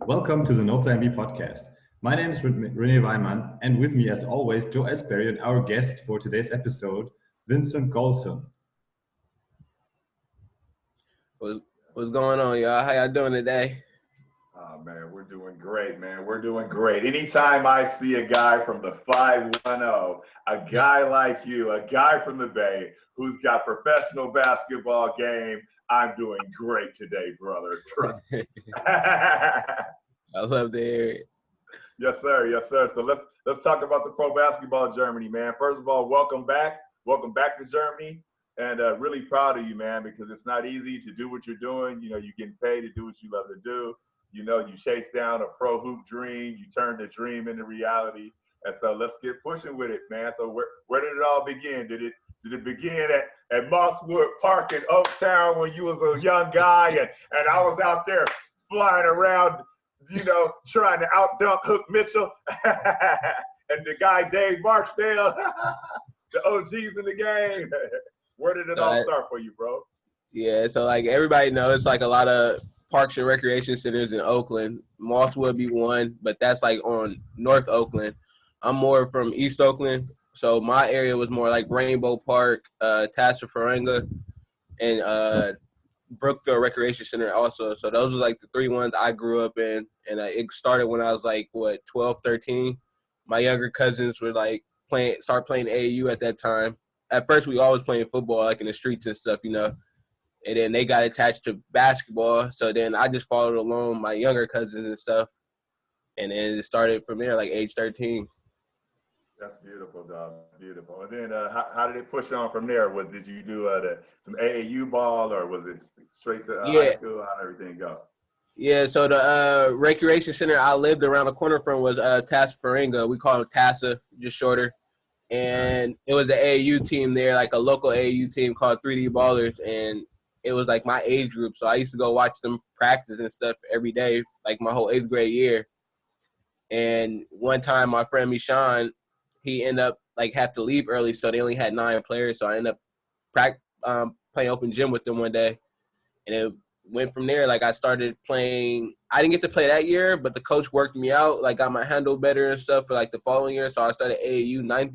Welcome to the No Plan B podcast. My name is René Weimann, and with me, as always, Joe Esberry and our guest for today's episode, Vincent Golson. What's going on, y'all? How y'all doing today? Oh, man, we're doing great, man. We're doing great. Anytime I see a guy from the 510, a guy like you, a guy from the Bay who's got professional basketball game, I'm doing great today, brother. Trust me. I love to hear it. Yes, sir. Yes, sir. So let's talk about the pro basketball Germany, man. First of all, welcome back. Welcome back to Germany. And really proud of you, man, because it's not easy to do what you're doing. You know, you're getting paid to do what you love to do. You know, you chase down a pro hoop dream. You turn the dream into reality. And so let's get pushing with it, man. So where did it all begin? Did it begin at Mosswood Park in Oaktown when you was a young guy and I was out there flying around, you know, trying to out-dunk Hook Mitchell and the guy Dave Marchdale, the OGs in the game? Where did it all start for you, bro? Yeah, so like everybody knows, it's like a lot of parks and recreation centers in Oakland. Mosswood be one, but that's like on North Oakland. I'm more from East Oakland, so my area was more like Rainbow Park, Tassafarenga, and Brookfield Recreation Center also. So those were like the three ones I grew up in, and it started when I was like, 12, 13. My younger cousins were like start playing AAU at that time. At first, we always playing football, like in the streets and stuff, you know. And then they got attached to basketball. So then I just followed along my younger cousins and stuff. And then it started from there, like age 13. That's beautiful, dog. Beautiful. And then how did it push on from there? Did you do some AAU ball, or was it straight to high school? How did everything go? Yeah, so the recreation center I lived around the corner from was Tassafarenga. We call it Tassa, just shorter. And it was the AAU team there, like a local AAU team called 3D Ballers, and it was like my age group. So I used to go watch them practice and stuff every day, like my whole 8th grade year. And one time my friend Mishan, he ended up like have to leave early, so they only had 9 players. So I ended up playing open gym with them one day, and it went from there. Like I started playing. I didn't get to play that year, but the coach worked me out, like got my handle better and stuff for like the following year. So I started AAU 9th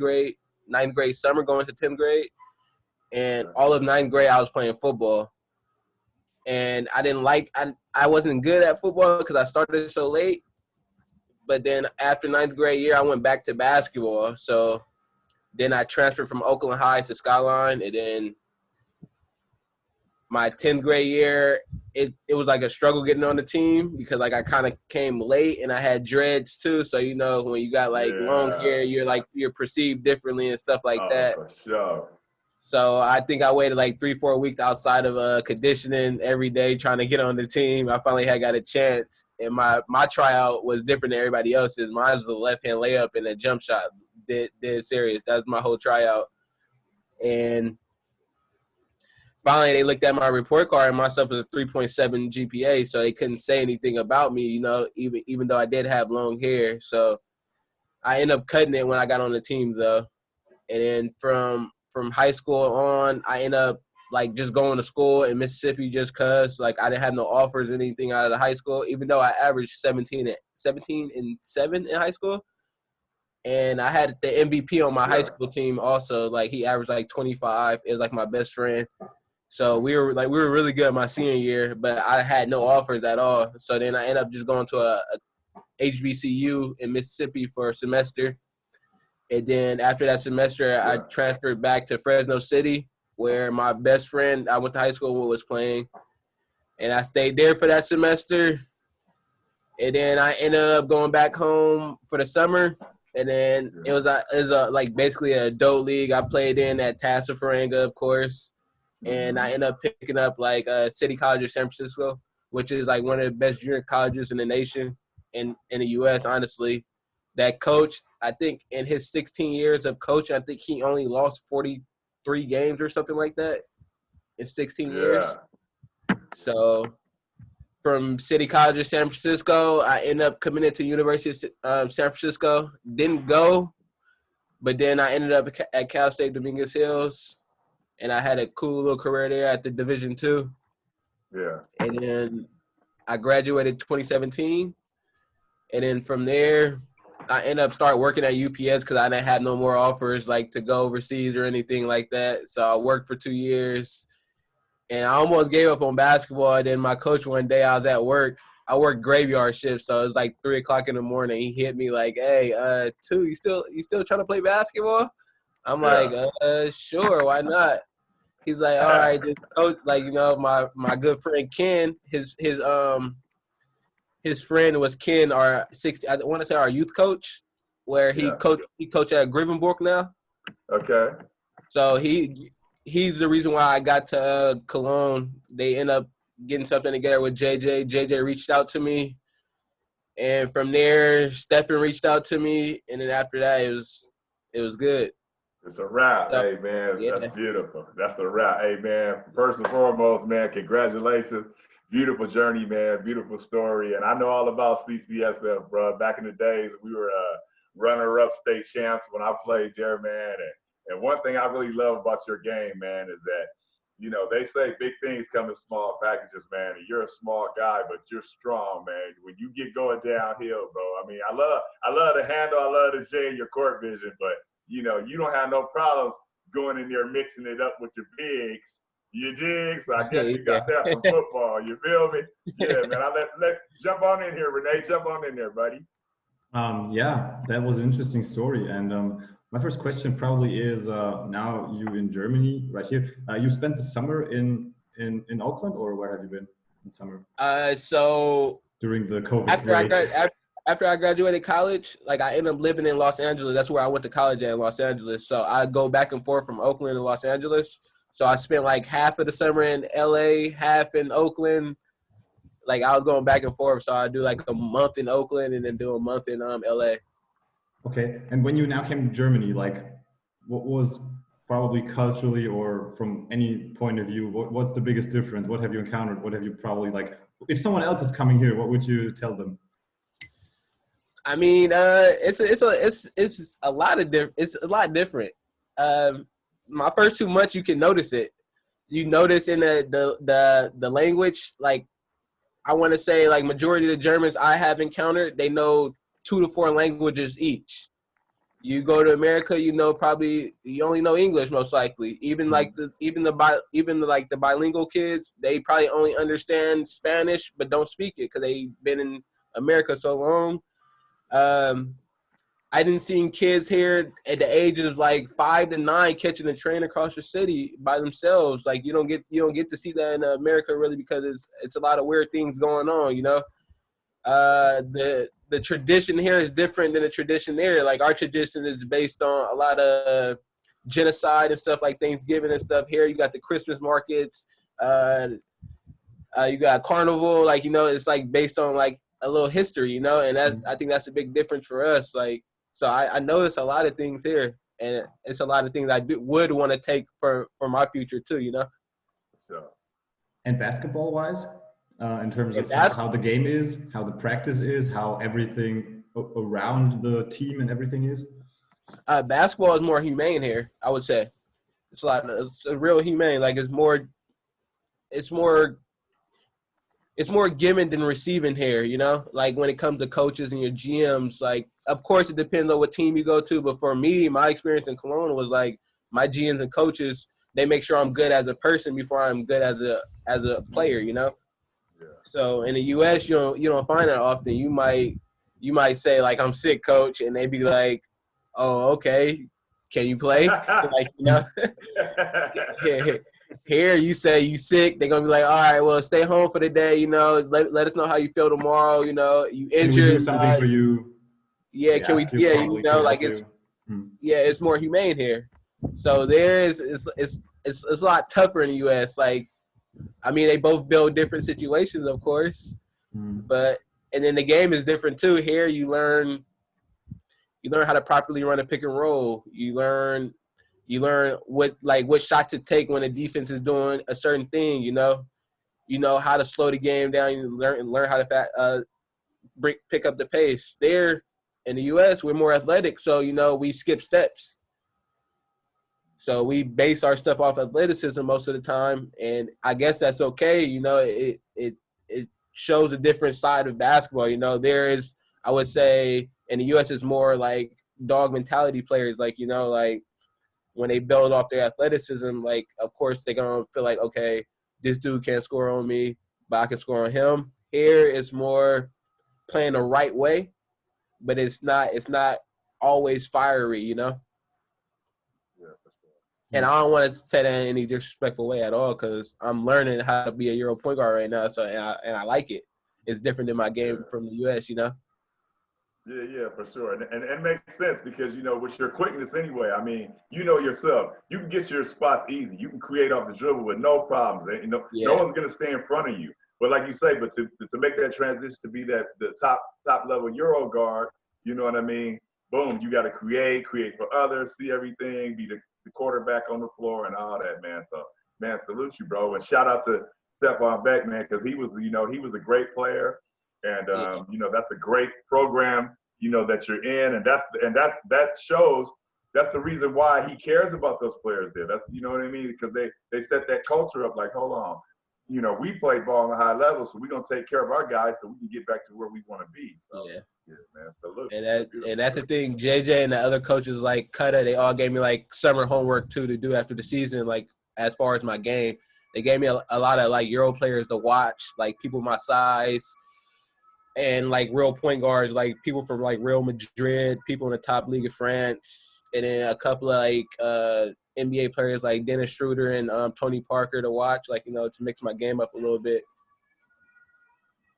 grade summer going to 10th grade. And all of 9th grade, I was playing football. And I wasn't good at football because I started so late. But then after 9th grade year, I went back to basketball. So then I transferred from Oakland High to Skyline. And then my 10th grade year, it was like a struggle getting on the team because like I kind of came late and I had dreads too. So, you know, when you got like long hair, you're perceived differently and stuff like that. For sure. So I think I waited like 3-4 weeks outside of conditioning every day trying to get on the team. I finally got a chance, and my tryout was different than everybody else's. Mine was a left-hand layup and a jump shot. Dead serious. That was my whole tryout. And finally, they looked at my report card, and my stuff was a 3.7 GPA, so they couldn't say anything about me, you know, even though I did have long hair. So I ended up cutting it when I got on the team, though. And then from high school on, I ended up, like, just going to school in Mississippi just because, like, I didn't have no offers or anything out of the high school, even though I averaged 17 and 7 in high school. And I had the MVP on my high school team also. Like, he averaged, like, 25. It was, like, my best friend. So we were really good my senior year, but I had no offers at all. So then I ended up just going to a HBCU in Mississippi for a semester. And then after that semester, I transferred back to Fresno City, where my best friend I went to high school with was playing. And I stayed there for that semester. And then I ended up going back home for the summer. And then it was like basically an adult league. I played in at Tassafarenga, of course. And I ended up picking up like City College of San Francisco, which is like one of the best junior colleges in the nation, in the U.S., honestly. That coach, I think in his 16 years of coaching, I think he only lost 43 games or something like that in 16 years. So from City College of San Francisco, I ended up coming to University of San Francisco. Didn't go, but then I ended up at Cal State Dominguez Hills, and I had a cool little career there at the Division II. Yeah. And then I graduated 2017. And then from there, I ended up start working at UPS because I didn't have no more offers like to go overseas or anything like that. So I worked for 2 years, and I almost gave up on basketball. And then my coach one day, I was at work. I worked graveyard shift, so it was like 3:00 in the morning. He hit me like, "Hey, two, you still trying to play basketball?" I'm like, "Sure, why not?" He's like, "All right, just coach." Like, my good friend Ken, his friend was Ken, I want to say our youth coach, where he coach at Gravenborg now. Okay. So he's the reason why I got to Cologne. They end up getting something together with JJ. JJ reached out to me, and from there, Stephen reached out to me, and then after that, it was good. It's a wrap. So, Hey, man, yeah. That's beautiful. That's a wrap. Hey, man, first and foremost, man, congratulations. Beautiful journey, man. Beautiful story. And I know all about CCSF, bro. Back in the days, we were runner-up state champs when I played there, man. And one thing I really love about your game, man, is that, they say big things come in small packages, man. And you're a small guy, but you're strong, man. When you get going downhill, bro, I mean, I love the handle, I love the J in your court vision, but you don't have no problems going in there mixing it up with your bigs. You dig? So I guess you got that from football. You feel me? Yeah, man. Let jump on in here, Renee. Jump on in there, buddy. Yeah, that was an interesting story. And my first question probably is, now you in Germany, right here. You spent the summer in Oakland, or where have you been in summer? So during the COVID break. After I graduated college, like I ended up living in Los Angeles. That's where I went to college in Los Angeles. So I go back and forth from Oakland to Los Angeles. So I spent like half of the summer in LA, half in Oakland. Like I was going back and forth. So I do like a month in Oakland and then do a month in LA. Okay. And when you now came to Germany, like what was probably culturally or from any point of view, what's the biggest difference? What have you encountered? What have you probably like, if someone else is coming here, what would you tell them? I mean, it's a lot different. My first 2 months, you can notice it. You notice in the language, like I want to say, like majority of the Germans I have encountered, they know 2 to 4 languages each. You go to America, probably you only know English most likely. Even the bilingual kids, they probably only understand Spanish but don't speak it because they've been in America so long. I didn't see kids here at the ages of like 5 to 9 catching a train across the city by themselves. Like you don't get to see that in America really because it's a lot of weird things going on. The tradition here is different than the tradition there. Like our tradition is based on a lot of genocide and stuff like Thanksgiving and stuff. Here you got the Christmas markets. You got carnival. Like it's like based on like a little history, and I think that's a big difference for us. Like, so I notice a lot of things here, and it's a lot of things I would want to take for my future too, So. And basketball wise, in terms of how the game is, how the practice is, how everything around the team and everything is. Basketball is more humane here, I would say. It's a real humane. Like it's more giving than receiving here, like when it comes to coaches and your GMs. Like, of course, it depends on what team you go to. But for me, my experience in Cologne was like my GMs and coaches, they make sure I'm good as a person before I'm good as a player, Yeah. So in the U.S., you don't find that often. You might say, like, I'm sick, coach, and they be like, oh, okay, can you play? Like, Here you say you sick, they're gonna be like, all right, well, stay home for the day, let us know how you feel tomorrow, you injured. Can we do something for you? Yeah, can we like it's it's more humane here. So it's a lot tougher in the US. Like, I mean, they both build different situations, of course. But and then the game is different too. Here you learn how to properly run a pick and roll. You learn what shots to take when the defense is doing a certain thing. You know how to slow the game down. You learn how to pick up the pace. There in the U.S., we're more athletic, so we skip steps. So we base our stuff off athleticism most of the time, and I guess that's okay. It shows a different side of basketball. There is I would say in the U.S. it's more like dog mentality players. Like, you know, like when they build off their athleticism, like, of course they're going to feel like, okay, this dude can't score on me, but I can score on him. Here it's more playing the right way, but it's not always fiery, you know? Yeah, for sure. And I don't want to say that in any disrespectful way at all, because I'm learning how to be a Euro point guard right now, so and I like it. It's different than my game from the U.S., you know? Yeah, for sure. And it makes sense because, you know, with your quickness anyway, I mean, you know yourself, you can get your spots easy. You can create off the dribble with no problems. And, you know, no one's going to stay in front of you. But like you say, but to make that transition to be the top level Euro guard, you know what I mean? Boom, you got to create for others, see everything, be the quarterback on the floor and all that, man. So, man, salute you, bro. And shout out to Stephon Beck, man, because he was a great player. And, you know, that's a great program, you know, that you're in. And that shows that's the reason why he cares about those players there. That's, you know what I mean? Because they set that culture up like, hold on, you know, we play ball on a high level, so we're going to take care of our guys so we can get back to where we want to be. So, yeah, man, salute. And that's the thing. JJ and the other coaches like Cutter, they all gave me like summer homework too to do after the season. Like as far as my game, they gave me a lot of like Euro players to watch, like people my size, and like real point guards, like people from like Real Madrid, people in the top league of France, and then a couple of like NBA players like Dennis Schroeder and Tony Parker to watch, like, you know, to mix my game up a little bit.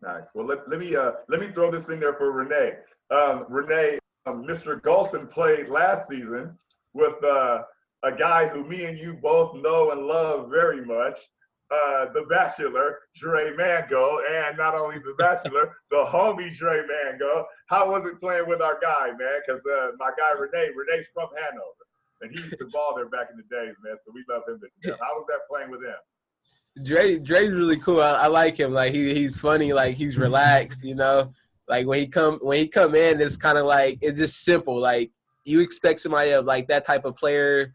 Nice. Well, let me throw this in there for Renee. Renee, Mr. Golson played last season with a guy who me and you both know and love very much, the Bachelor, Dre Mango, and not only the Bachelor, the homie Dre Mango. How was it playing with our guy, man? Because my guy Renee's from Hanover, and he used to ball there back in the days, man. So we love him to death. How was that playing with him? Dre's really cool. I like him. Like he's funny. Like he's relaxed. You know, like when he come in, it's kind of like it's just simple. Like you expect somebody of like that type of player,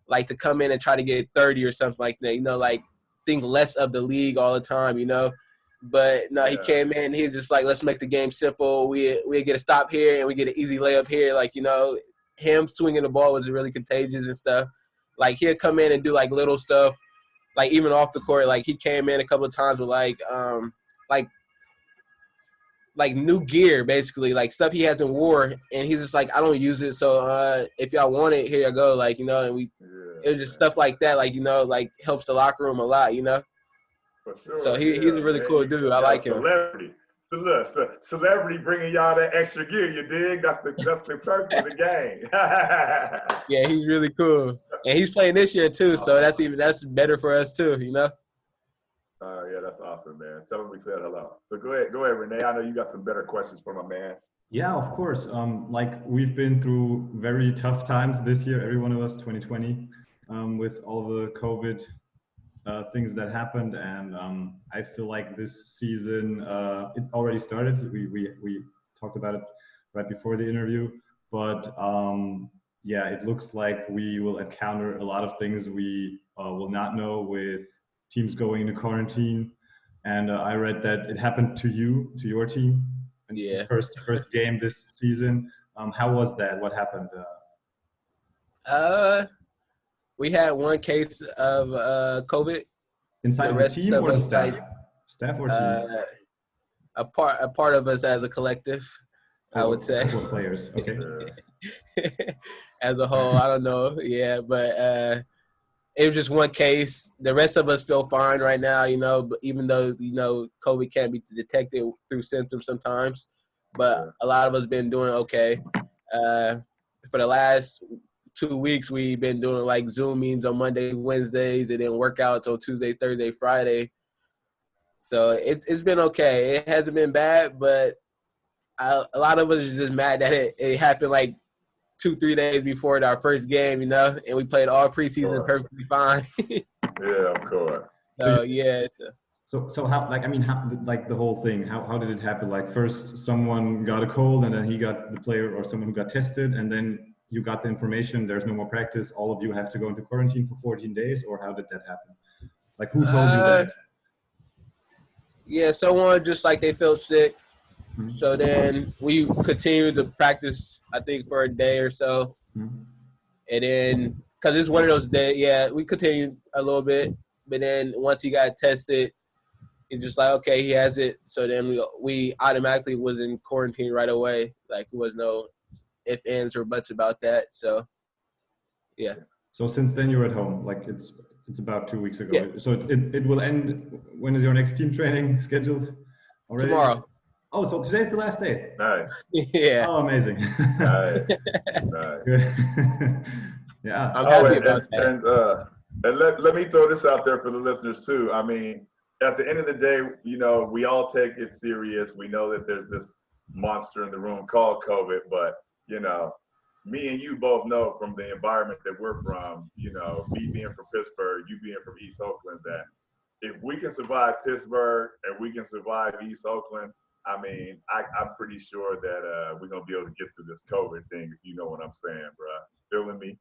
like to come in and try to get 30 or something like that. You know, like think less of the league all the time. You know, but no, he came in. He's just like, let's make the game simple. We get a stop here and we get an easy layup here. Like, you know, him swinging the ball was really contagious and stuff. Like he'd come in and do like little stuff. Like even off the court, like he came in a couple of times with like new gear, basically, like stuff he hasn't wore, and he's just like, I don't use it, so if y'all want it, here you go, like, you know, and it was just stuff like that, like, you know, like helps the locker room a lot, you know. For sure. So he's a really cool dude. I like him. Celebrity. So look, celebrity bringing y'all that extra gear, you dig? That's the purpose of the game. Yeah, he's really cool. And he's playing this year too, so that's better for us too, you know? Yeah, that's awesome, man. Tell him we said hello. So go ahead, Renee. I know you got some better questions for my man. Yeah, of course. Like we've been through very tough times this year, every one of us, 2020, with all the COVID things that happened, and I feel like this season it already started. We talked about it right before the interview, but yeah, it looks like we will encounter a lot of things we will not know with teams going into quarantine. And I read that it happened to your team, in the first game this season. How was that? What happened? We had one case of COVID. Inside the team or the staff? Staff or team? A part of us as a collective, I would say. For players, okay. As a whole, I don't know. Yeah, but it was just one case. The rest of us feel fine right now, you know, but even though, you know, COVID can't be detected through symptoms sometimes. But a lot of us been doing okay. For the last 2 weeks, we've been doing like Zoom meetings on Mondays, Wednesdays. It didn't work out until Tuesday, Thursday, Friday. So it's been okay. It hasn't been bad, but a lot of us are just mad that it happened like 2-3 days before our first game, you know, and we played all preseason perfectly fine. Yeah, of course. So yeah. So how, like, I mean, how, like the whole thing, how did it happen? Like first someone got a cold and then he got the player or someone who got tested, and then you got the information, there's no more practice, all of you have to go into quarantine for 14 days, or how did that happen? Like who told you that? Yeah, someone just like they felt sick, So then we continued to practice, I think, for a day or so. And then, because it's one of those days, yeah, we continued a little bit. But then once he got tested, it's just like, okay, he has it. So then we automatically was in quarantine right away. Like, there was no ifs, ands, or buts about that. So, yeah. So since then you're at home, like it's about 2 weeks ago. Yeah. So it will end. When is your next team training scheduled already? Tomorrow. Oh, so today's the last day. Nice. Yeah. Oh, amazing. Nice. Nice. Yeah. I'm happy about that. And let me throw this out there for the listeners too. I mean, at the end of the day, you know, we all take it serious. We know that there's this monster in the room called COVID, but you know, me and you both know from the environment that we're from, you know, me being from Pittsburgh, you being from East Oakland, that if we can survive Pittsburgh and we can survive East Oakland, I mean, I'm pretty sure that we're gonna be able to get through this COVID thing, if you know what I'm saying, bro. Feeling me?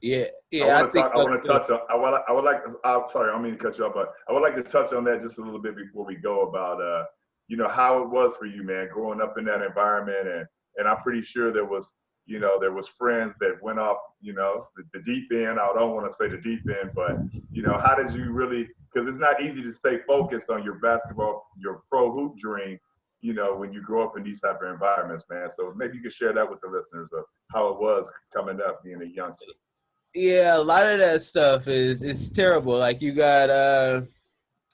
Yeah. I want to touch on. I would like. I'm sorry, I don't mean to cut you off, but I would like to touch on that just a little bit before we go about, you know, how it was for you, man, growing up in that environment, and I'm pretty sure there was friends that went off, you know, the deep end. I don't want to say the deep end, but you know, how did you really? Because it's not easy to stay focused on your basketball, your pro hoop dream, you know, when you grow up in these type of environments, man. So maybe you could share that with the listeners of how it was coming up being a youngster. Yeah, a lot of that stuff is terrible. Like, you got a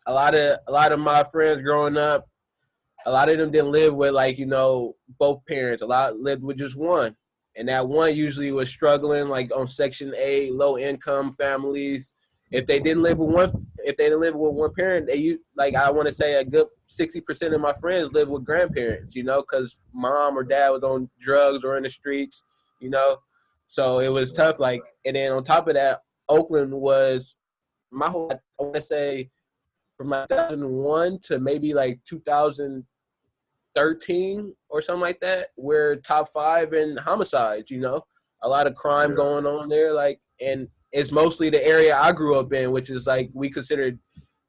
lot of my friends growing up, a lot of them didn't live with, like, you know, both parents. A lot lived with just one. And that one usually was struggling, like on Section 8, low income families. If they didn't live with one parent, like, I want to say a good 60% of my friends live with grandparents, you know, because mom or dad was on drugs or in the streets, you know. So it was tough. Like, and then on top of that, Oakland was my whole, I want to say, from like 2001 to maybe like 2013 or something like that, we're top 5 in homicides, you know. A lot of crime going on there, like, and it's mostly the area I grew up in, which is like we considered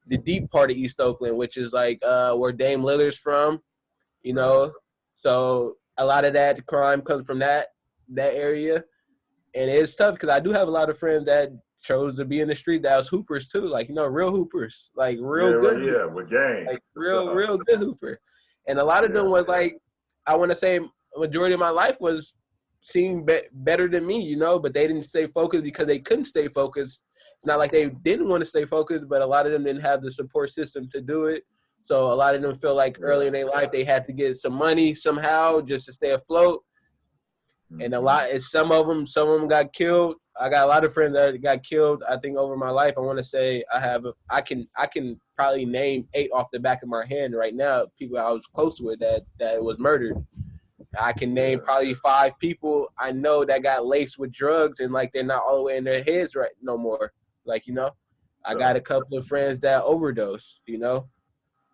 the deep part of East Oakland, which is like where Dame Lillard's from, you know. So a lot of that crime comes from that area, and it's tough because I do have a lot of friends that chose to be in the street that was hoopers too, like, you know, real hoopers, like real good, with game, like real good hooper, and a lot of them was like, I want to say, majority of my life was seeing better than me, you know, but they didn't stay focused because they couldn't stay focused. It's not like they didn't want to stay focused, but a lot of them didn't have the support system to do it. So a lot of them feel like early in their life they had to get some money somehow just to stay afloat. And some of them got killed. I got a lot of friends that got killed. I think over my life, I want to say I can probably name 8 off the back of my hand right now, people I was close with that was murdered. I can name probably 5 people I know that got laced with drugs and like they're not all the way in their heads right no more. Like, you know, I got a couple of friends that overdosed, you know.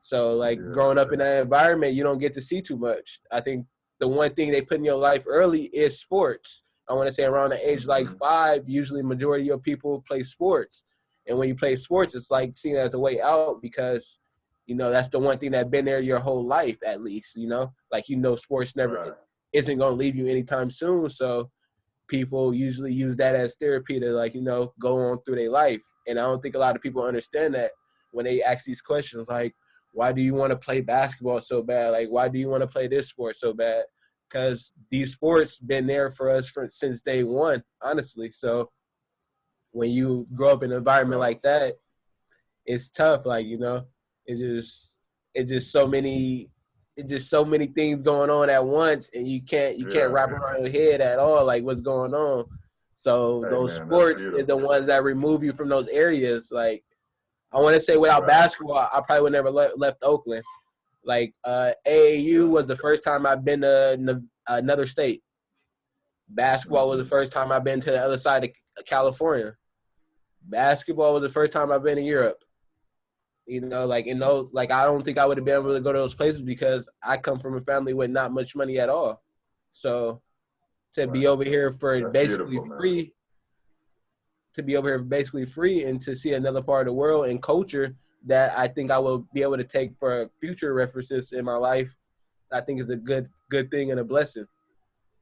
So like growing up in that environment, you don't get to see too much. I think the one thing they put in your life early is sports. I want to say around the age like 5, usually majority of people play sports. And when you play sports, it's like seen as a way out because, you know, that's the one thing that's been there your whole life at least, you know. Like, you know, sports isn't going to leave you anytime soon. So people usually use that as therapy to, like, you know, go on through their life. And I don't think a lot of people understand that when they ask these questions, like, why do you want to play basketball so bad? Like, why do you want to play this sport so bad? Because these sports been there for us since day one, honestly. So when you grow up in an environment like that, it's tough. Like, you know, it's just so many things going on at once, and you can't wrap around your head at all, like, what's going on. So those sports is the ones that remove you from those areas. Like, I want to say without basketball, I probably would never left Oakland. Like, AAU was the first time I've been to another state. Basketball was the first time I've been to the other side of California. Basketball was the first time I've been to Europe. You know, like, I don't think I would have been able to go to those places because I come from a family with not much money at all. So to be over here for basically free, and to see another part of the world and culture that I think I will be able to take for future references in my life, I think it's a good thing and a blessing.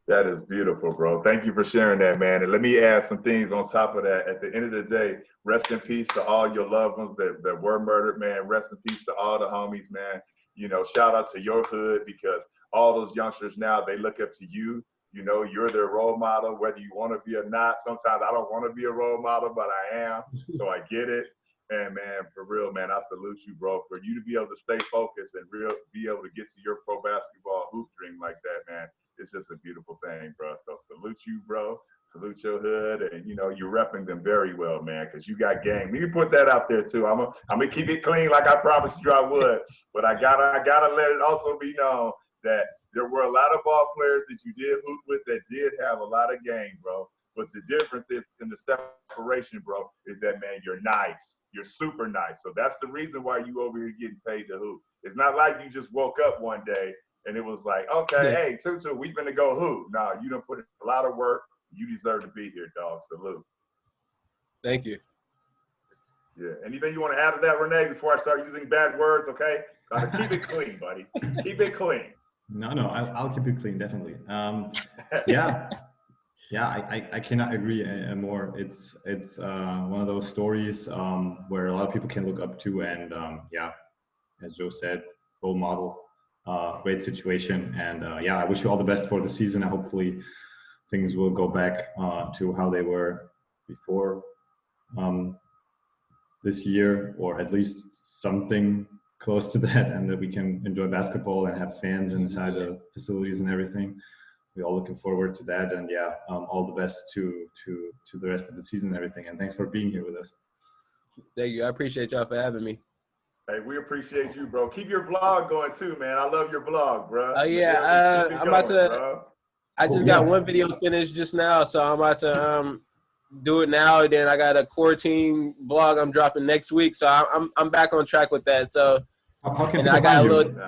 That is beautiful, bro. Thank you for sharing that, man. And let me add some things on top of that. At the end of the day, rest in peace to all your loved ones that were murdered, man. Rest in peace to all the homies, man. You know, shout out to your hood, because all those youngsters now, they look up to you. You know, you're their role model, whether you want to be or not. Sometimes I don't want to be a role model, but I am. So I get it. And man, for real, man, I salute you, bro. For you to be able to stay focused and be able to get to your pro basketball hoop dream like that, man, it's just a beautiful thing, bro. So salute you, bro. Salute your hood, and you know you're repping them very well, man. Because you got game. You can put that out there too. I'm gonna keep it clean, like I promised you I would. But I gotta let it also be known that there were a lot of ball players that you did hoop with that did have a lot of game, bro. But the difference is in the separation, bro, is that, man, you're nice. You're super nice. So that's the reason why you over here getting paid to hoop. It's not like you just woke up one day and it was like, okay, hey, Tutu, we finna go hoop. No, you done put in a lot of work. You deserve to be here, dog. Salute. Thank you. Yeah. Anything you want to add to that, Renee, before I start using bad words, okay? Gotta keep it clean, buddy. Keep it clean. No, I'll keep it clean, definitely. Yeah. Yeah, I cannot agree more. It's one of those stories where a lot of people can look up to, and yeah, as Joe said, role model, great situation, and yeah, I wish you all the best for the season. And hopefully, things will go back to how they were before this year, or at least something close to that, and that we can enjoy basketball and have fans inside the facilities and everything. We're all looking forward to that, and yeah, all the best to the rest of the season and everything. And thanks for being here with us. Thank you. I appreciate y'all for having me. Hey, we appreciate you, bro. Keep your blog going too, man. I love your blog, bro. Oh yeah, I'm about to. Bro. I just got one video finished just now, so I'm about to do it now. And then I got a core team vlog I'm dropping next week, so I'm back on track with that. So how can people find you?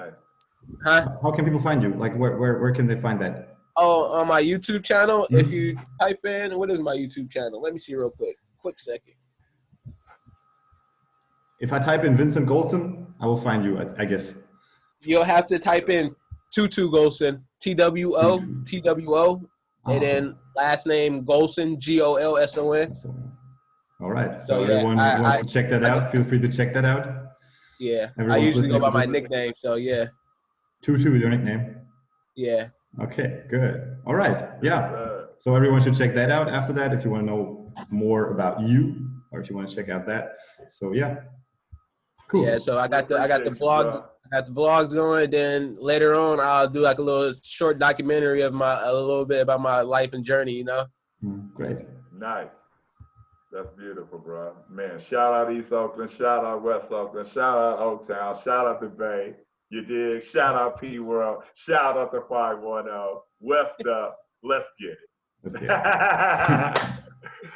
How can people find you? Like where can they find that? Oh, on my YouTube channel. Mm-hmm. If you type in, what is my YouTube channel? Let me see real quick. Quick second. If I type in Vincent Golson, I will find you, I guess. You'll have to type in Tutu Golson, TWO, and then last name Golson, GOLSON. All right. So everyone who wants to check that out, feel free to check that out. Yeah. I usually go by my nickname, so yeah. Tutu is your nickname? Yeah. Okay, good. All right. Yeah. So everyone should check that out after that if you want to know more about you, or if you want to check out that. So yeah. Cool. Yeah, so I got the vlogs going. Then later on, I'll do like a little short documentary of a little bit about my life and journey. You know. Great. Nice. That's beautiful, bro. Man, shout out East Oakland, shout out West Oakland, shout out Oaktown, shout out the Bay. You dig? Shout out P World, shout out the 510. West up. Let's get it. Let's get it.